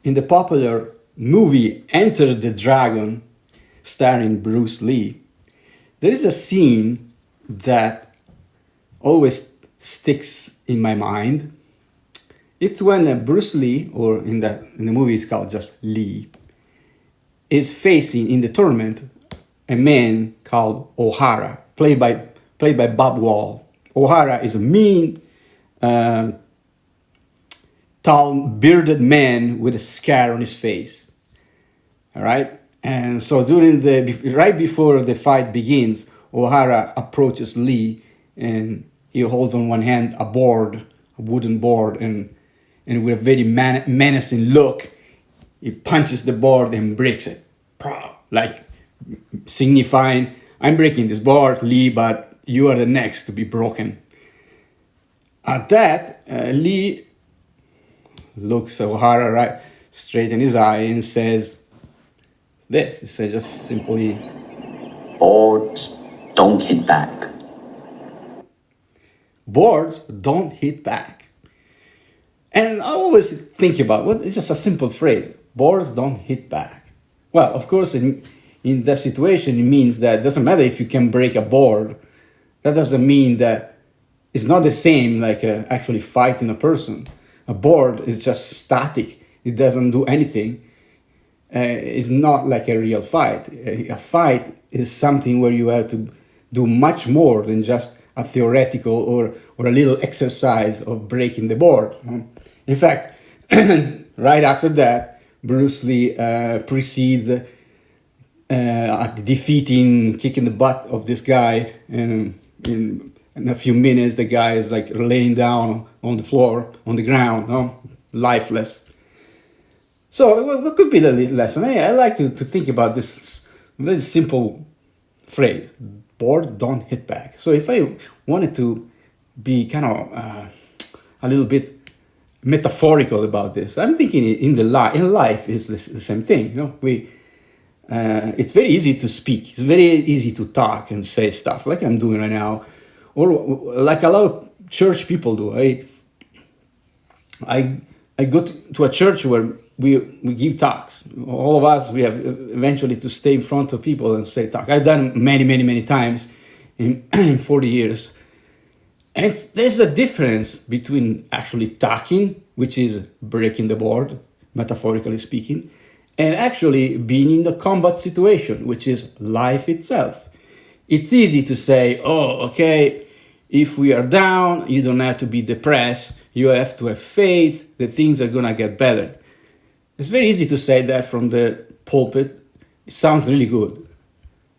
in the popular movie Enter the Dragon, starring Bruce Lee, there is a scene that always sticks in my mind. It's when Bruce Lee, or in the movie it's called just Lee, is facing in the tournament a man called O'Hara, played by Bob Wall. O'Hara is a mean, tall, bearded man with a scar on his face. All right, and so right before the fight begins, O'Hara approaches Lee, and he holds on one hand a wooden board, and with a very menacing look, he punches the board and breaks it, like signifying, "I'm breaking this board, Lee, but you are the next to be broken." At that, Lee looks O'Hara right straight in his eye and says this. He says just simply, Boards don't hit back. "Boards don't hit back." And I always think about it's just a simple phrase. Boards don't hit back. Well, of course, in that situation, it means that it doesn't matter if you can break a board. That doesn't mean that it's not the same like actually fighting a person. A board is just static. It doesn't do anything. It's not like a real fight. A fight is something where you have to do much more than just a theoretical or a little exercise of breaking the board. In fact, right after that, Bruce Lee proceeds at defeating, kicking the butt of this guy, and in a few minutes, the guy is like laying down on the floor, on the ground, lifeless. So what could be the lesson? I like to think about this very simple phrase: boards don't hit back. So if I wanted to be kind of a little bit metaphorical about this, I'm thinking in life is the same thing. It's very easy to speak. It's very easy to talk and say stuff like I'm doing right now, or like a lot of church people do. I go to a church where we give talks. All of us, we have eventually to stay in front of people and say talk. I've done many times in 40 years. And there's a difference between actually talking, which is breaking the board, metaphorically speaking, and actually being in the combat situation, which is life itself. It's easy to say, oh, okay, if we are down, you don't have to be depressed. You have to have faith that things are going to get better. It's very easy to say that from the pulpit. It sounds really good.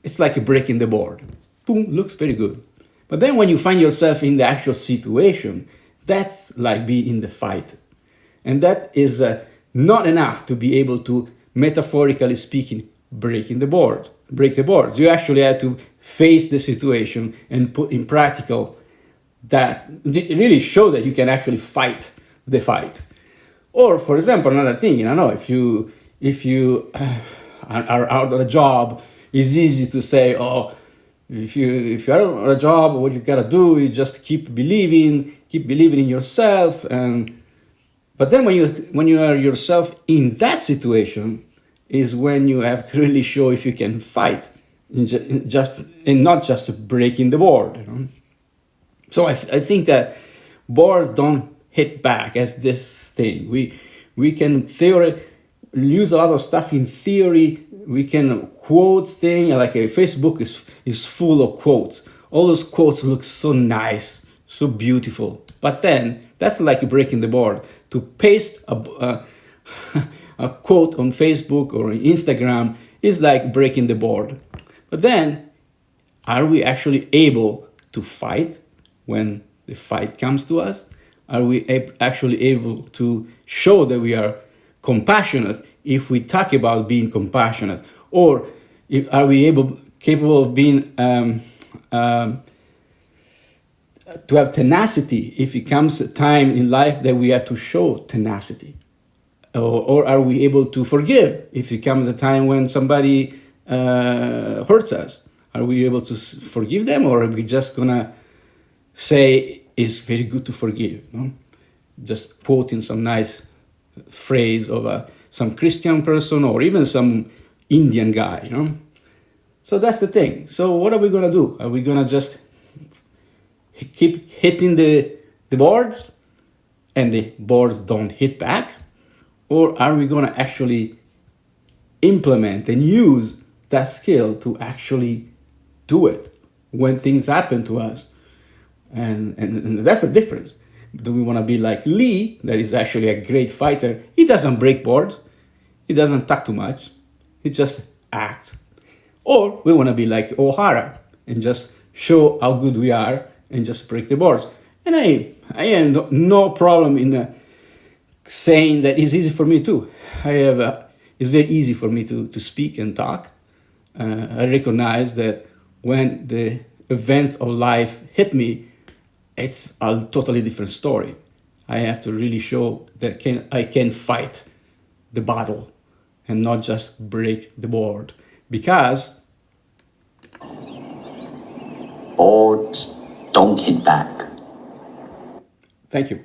It's like breaking the board. Boom, looks very good. But then when you find yourself in the actual situation, that's like being in the fight. And that is not enough to be able to, metaphorically speaking, break the boards. You actually have to face the situation and put in practical that really show that you can actually fight the fight. Or, for example, another thing, if you are out of a job, it's easy to say, oh, if you're out of a job, what you gotta do is just keep believing in yourself. But then when you are yourself in that situation, is when you have to really show if you can fight, and not just breaking the board. So I think that boards don't hit back as this thing. We can use a lot of stuff in theory. We can quote things, like Facebook is full of quotes. All those quotes look so nice, so beautiful. But then that's like breaking the board. To paste a quote on Facebook or Instagram is like breaking the board. But then, are we actually able to fight when the fight comes to us? Are we actually able to show that we are compassionate if we talk about being compassionate? Or are we capable of being to have tenacity if it comes a time in life that we have to show tenacity? Or are we able to forgive if it comes a time when somebody hurts us? Are we able to forgive them, or are we just gonna say it's very good to forgive? No? Just quoting some nice phrase of some Christian person or even some Indian guy, you know. So that's the thing. So what are we gonna do? Are we gonna just keep hitting the boards and the boards don't hit back? Or are we gonna actually implement and use that skill to actually do it when things happen to us? And that's the difference. Do we want to be like Lee, that is actually a great fighter? He doesn't break boards. He doesn't talk too much. He just acts. Or we want to be like O'Hara and just show how good we are and just break the boards. And I have no problem in saying that it's easy for me too. It's very easy for me to speak and talk. I recognize that when the events of life hit me, it's a totally different story. I have to really show that I can fight the battle and not just break the board. Because boards don't hit back. thank you.